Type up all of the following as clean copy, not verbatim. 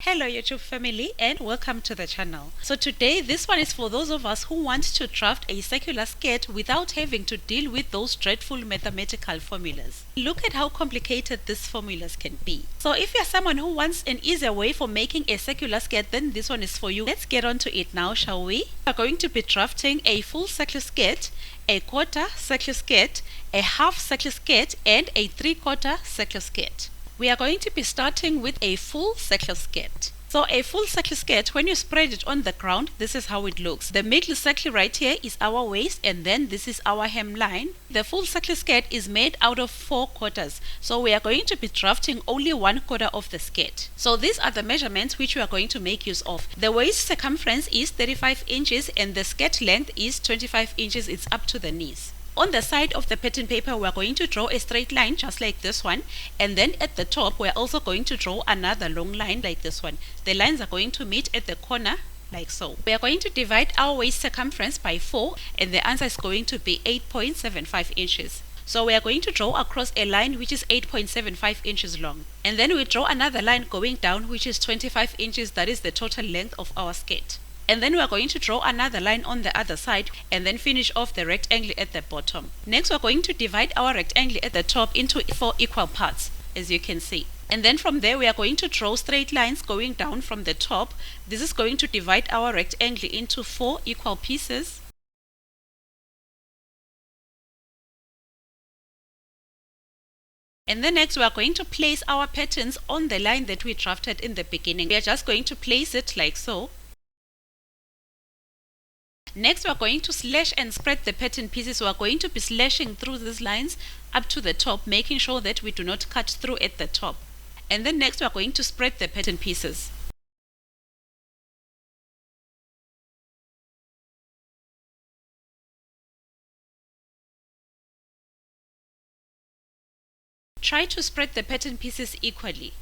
Hello YouTube family and welcome to the channel. So today this one is for those of us who want to draft a circular skirt without having to deal with those dreadful mathematical formulas. Look at how complicated these formulas can be. So if you're someone who wants an easier way for making a circular skirt, then this one is for you. Let's get on to it now, shall we? We're going to be drafting a full circular skirt, a quarter circular skirt, a half circular skirt and a 3/4 circular skirt. We are going to be starting with a full circular skirt. So a full circular skirt, when you spread it on the ground, this is how it looks. The middle circle right here is our waist and then this is our hemline. The full circular skirt is made out of 4 quarters. So we are going to be drafting only 1/4 of the skirt. So these are the measurements which we are going to make use of. The waist circumference is 35 inches and the skirt length is 25 inches. It's up to the knees. On the side of the pattern paper, we are going to draw a straight line just like this one, and then at the top we are also going to draw another long line like this one. The lines are going to meet at the corner like so. We are going to divide our waist circumference by 4 and the answer is going to be 8.75 inches. So we are going to draw across a line which is 8.75 inches long, and then we draw another line going down which is 25 inches. That is the total length of our skirt. And then we are going to draw another line on the other side and then finish off the rectangle at the bottom. Next we are going to divide our rectangle at the top into 4 equal parts, as you can see. And then from there we are going to draw straight lines going down from the top. This is going to divide our rectangle into 4 equal pieces. And then next we are going to place our patterns on the line that we drafted in the beginning. We are just going to place it like so. Next we are going to slash and spread the pattern pieces. We are going to be slashing through these lines up to the top, making sure that we do not cut through at the top. And then next we are going to spread the pattern pieces. Try to spread the pattern pieces equally.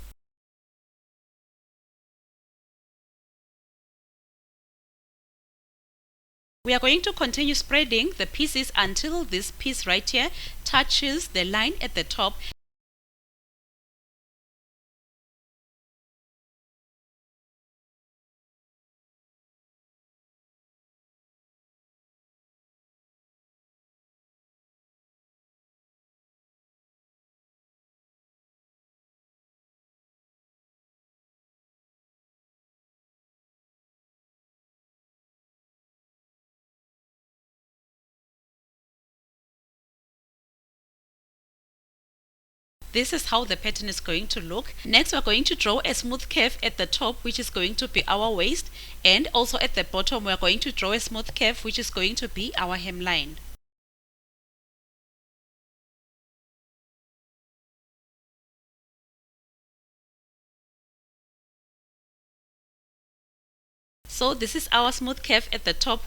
We are going to continue spreading the pieces until this piece right here touches the line at the top. This is how the pattern is going to look. Next we are going to draw a smooth curve at the top, which is going to be our waist, and also at the bottom we are going to draw a smooth curve which is going to be our hemline. So this is our smooth curve at the top.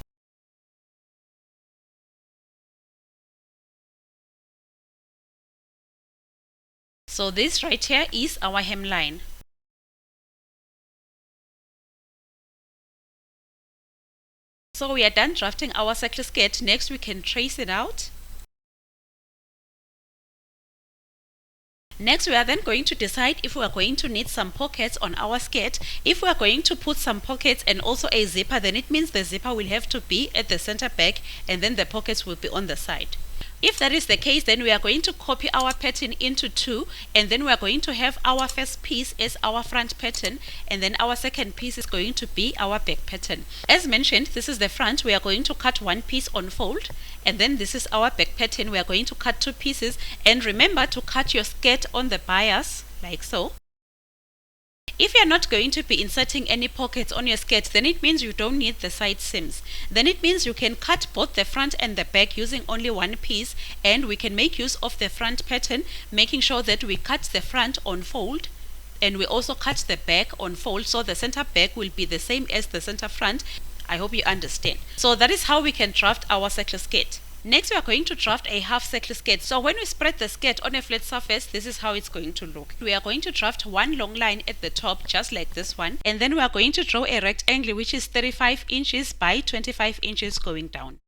So this right here is our hemline. So we are done drafting our circular skirt. Next we can trace it out. Next we are then going to decide if we are going to need some pockets on our skirt. If we are going to put some pockets and also a zipper, then it means the zipper will have to be at the center back and then the pockets will be on the side. If that is the case, then we are going to copy our pattern into 2, and then we are going to have our first piece as our front pattern, and then our second piece is going to be our back pattern. As mentioned, this is the front. We are going to cut one piece on fold, and then this is our back pattern. We are going to cut 2 pieces, and remember to cut your skirt on the bias like so. If you are not going to be inserting any pockets on your skirt, then it means you don't need the side seams. Then it means you can cut both the front and the back using only one piece, and we can make use of the front pattern, making sure that we cut the front on fold and we also cut the back on fold, so the center back will be the same as the center front. I hope you understand. So that is how we can draft our circular skirt. Next we are going to draft a half circular skirt. So when we spread the skirt on a flat surface, this is how it's going to look. We are going to draft one long line at the top just like this one, and then we are going to draw a rectangle which is 35 inches by 25 inches going down.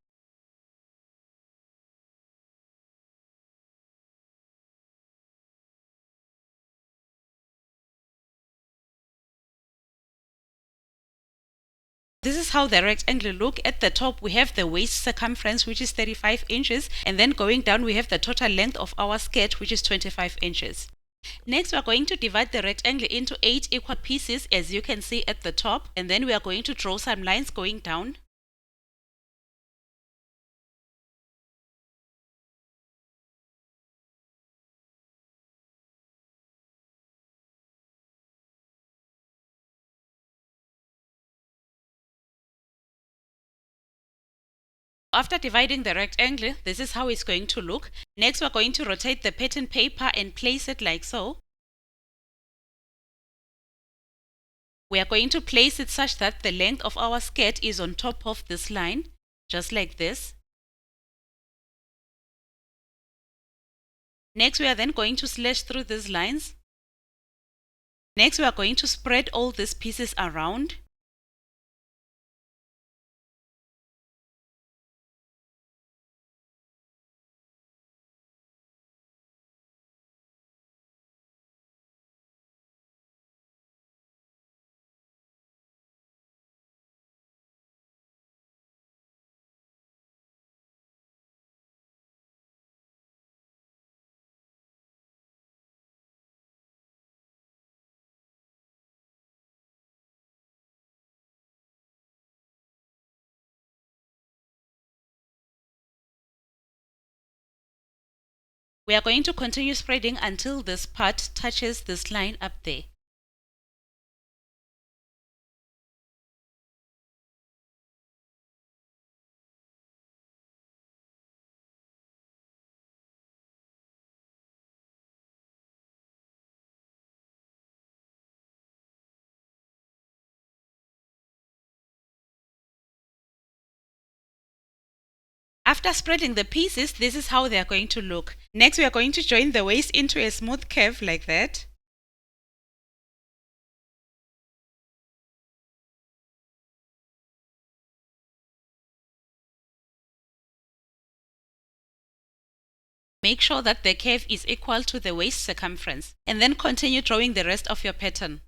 This is how the rectangle look. At the top we have the waist circumference, which is 35 inches, and then going down we have the total length of our skirt, which is 25 inches. Next we are going to divide the rectangle into 8 equal pieces, as you can see at the top, and then we are going to draw some lines going down. After dividing the rectangle, this is how it's going to look. Next we are going to rotate the pattern paper and place it like so. We are going to place it such that the length of our skirt is on top of this line, just like this. Next we are then going to slash through these lines. Next we are going to spread all these pieces around. We are going to continue spreading until this part touches this line up there. After spreading the pieces, this is how they are going to look. Next we are going to join the waist into a smooth curve like that. Make sure that the curve is equal to the waist circumference, and then continue drawing the rest of your pattern.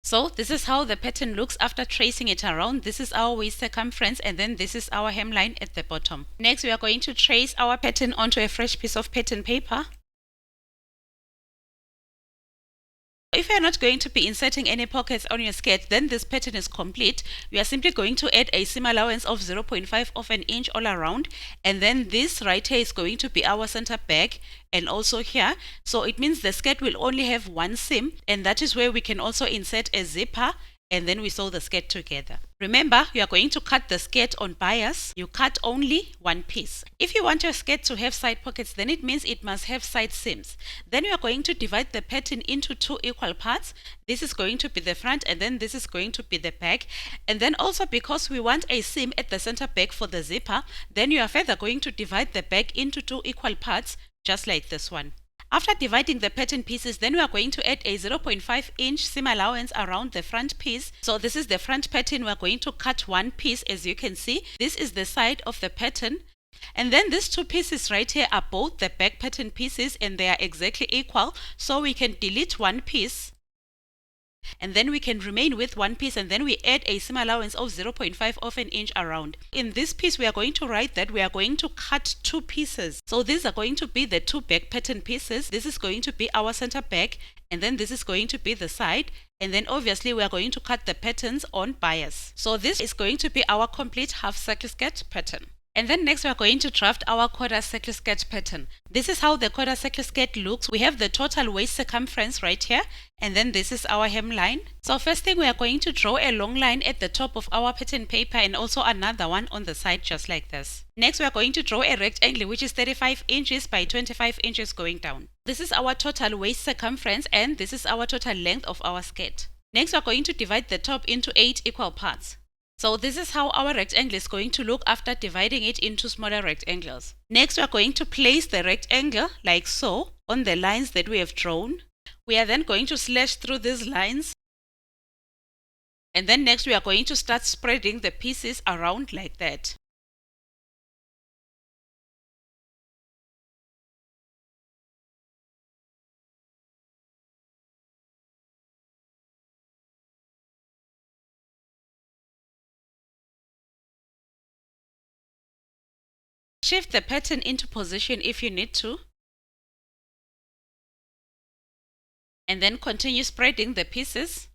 So this is how the pattern looks after tracing it around. This is our waist circumference, and then this is our hemline at the bottom. Next we are going to trace our pattern onto a fresh piece of pattern paper. If you are not going to be inserting any pockets on your skirt, then this pattern is complete. We are simply going to add a seam allowance of 0.5 of an inch all around, and then this right here is going to be our center back, and also here. So it means the skirt will only have one seam, and that is where we can also insert a zipper, and then we sew the skirt together. Remember, you are going to cut the skirt on bias. You cut only one piece. If you want your skirt to have side pockets, then it means it must have side seams. Then you are going to divide the pattern into 2 equal parts. This is going to be the front, and then this is going to be the back. And then also, because we want a seam at the center back for the zipper, then you are further going to divide the back into 2 equal parts, just like this one. After dividing the pattern pieces, then we are going to add a 0.5 inch seam allowance around the front piece. So this is the front pattern. We are going to cut one piece, as you can see. This is the side of the pattern. And then these 2 pieces right here are both the back pattern pieces, and they are exactly equal. So we can delete one piece, and then we can remain with one piece, and then we add a seam allowance of 0.5 of an inch around. In this piece we are going to write that we are going to cut 2 pieces. So these are going to be the 2 back pattern pieces. This is going to be our center back, and then this is going to be the side, and then obviously we are going to cut the patterns on bias. So this is going to be our complete half circle skirt pattern. And then next we are going to draft our quarter circle skirt pattern. This is how the quarter circle skirt looks. We have the total waist circumference right here, and then this is our hemline. So first thing, we are going to draw a long line at the top of our pattern paper, and also another one on the side, just like this. Next we are going to draw a rectangle which is 35 inches by 25 inches going down. This is our total waist circumference, and this is our total length of our skirt. Next, we are going to divide the top into 8 equal parts. So this is how our rectangle is going to look after dividing it into smaller rectangles. Next, we are going to place the rectangle like so on the lines that we have drawn. We are then going to slash through these lines. And then next, we are going to start spreading the pieces around like that. Shift the pattern into position if you need to. And then continue spreading the pieces.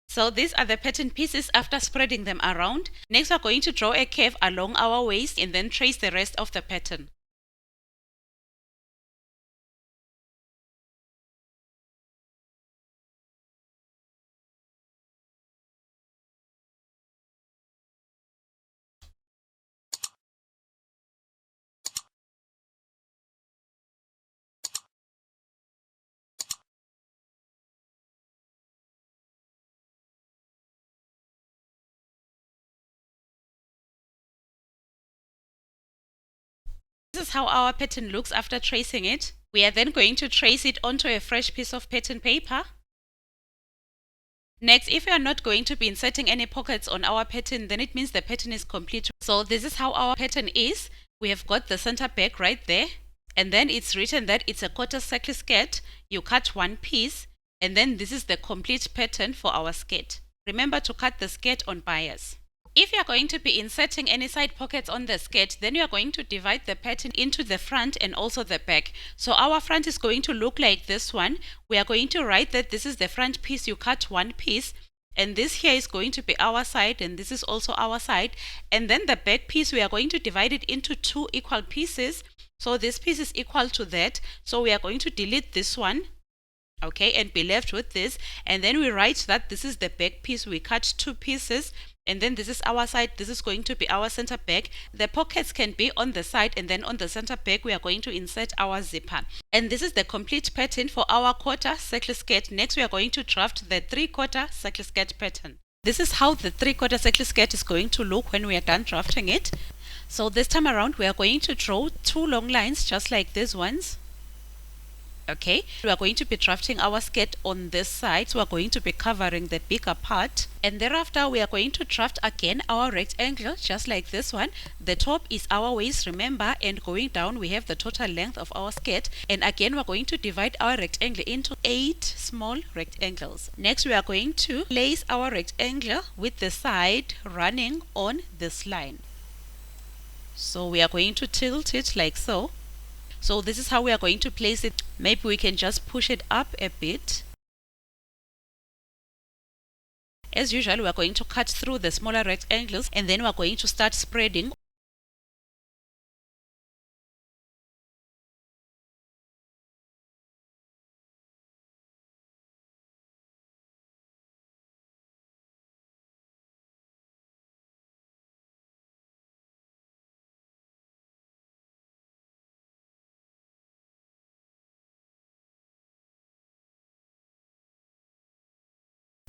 So these are the pattern pieces after spreading them around. Next, we are going to draw a curve along our waist and then trace the rest of the pattern. This is how our pattern looks after tracing it. We are then going to trace it onto a fresh piece of pattern paper. Next, if we are not going to be inserting any pockets on our pattern, then it means the pattern is complete. So this is how our pattern is. We have got the center back right there. And then it's written that it's a quarter circle skirt. You cut one piece. And then this is the complete pattern for our skirt. Remember to cut the skirt on bias. If you are going to be inserting any side pockets on the skirt, then you are going to divide the pattern into the front and also the back. So our front is going to look like this one. We are going to write that this is the front piece, you cut one piece, and this here is going to be our side, and this is also our side. And then the back piece, we are going to divide it into 2 equal pieces. So this piece is equal to that. So we are going to delete this one, okay, and be left with this. And then we write that this is the back piece, we cut 2 pieces. And then this is our side, this is going to be our center back. The pockets can be on the side, and then on the center back we are going to insert our zipper. And this is the complete pattern for our quarter circle skirt. Next we are going to draft the 3/4 circle skirt pattern. This is how the 3/4 circle skirt is going to look when we are done drafting it. So this time around we are going to draw 2 long lines just like these ones. Okay, we are going to be drafting our skirt on this side, so we are going to be covering the bigger part, and thereafter we are going to draft again our rectangle just like this one. The top is our waist, remember, and going down we have the total length of our skirt. And again we are going to divide our rectangle into 8 small rectangles. Next we are going to place our rectangle with the side running on this line. So we are going to tilt it like so. So this is how we are going to place it. Maybe we can just push it up a bit. As usual, we are going to cut through the smaller rectangles, and then we are going to start spreading.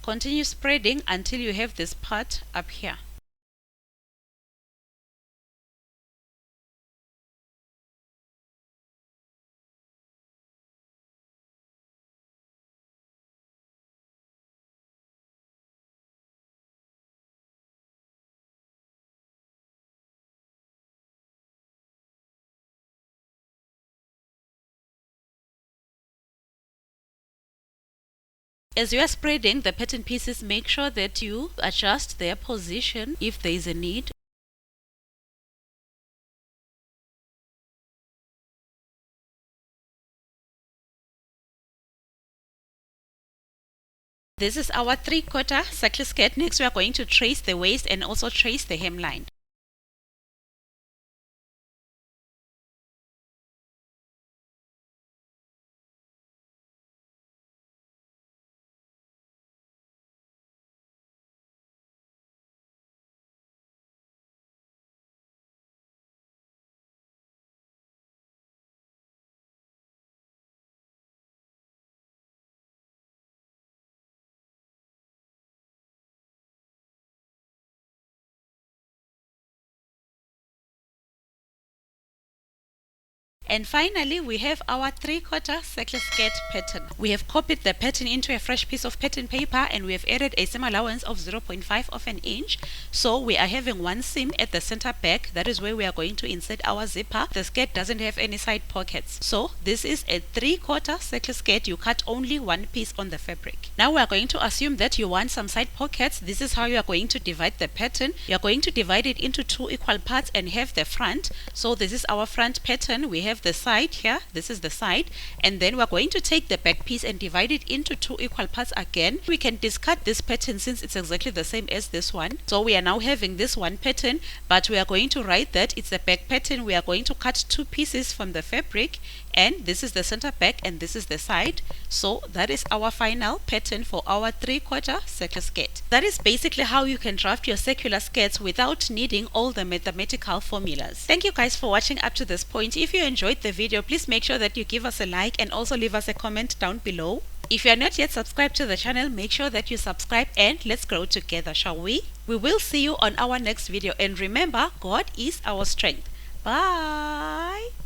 Continue spreading until you have this part up here. As you are spreading the pattern pieces, make sure that you adjust their position if there is a need. This is our 3/4 circle skirt. Next we are going to trace the waist and also trace the hemline. And finally, we have our 3/4 circle skirt pattern. We have copied the pattern into a fresh piece of pattern paper and we have added a seam allowance of 0.5 of an inch. So we are having one seam at the center back. That is where we are going to insert our zipper. The skirt doesn't have any side pockets. So this is a 3/4 circle skirt. You cut only one piece on the fabric. Now we are going to assume that you want some side pockets. This is how you are going to divide the pattern. You are going to divide it into 2 equal parts and have the front. So this is our front pattern. We have the side here, this is the side, and then we're going to take the back piece and divide it into 2 equal parts again. We can discard this pattern since it's exactly the same as this one. So we are now having this one pattern, but we are going to write that it's the back pattern. We are going to cut 2 pieces from the fabric, and this is the center back and this is the side. So that is our final pattern for our 3/4 circle skirt. That is basically how you can draft your circular skirts without needing all the mathematical formulas. Thank you guys for watching up to this point. If you enjoyed the video, please make sure that you give us a like and also leave us a comment down below. If you are not yet subscribed to the channel, make sure that you subscribe and let's grow together, shall we? We will see you on our next video, and remember, God is our strength. Bye!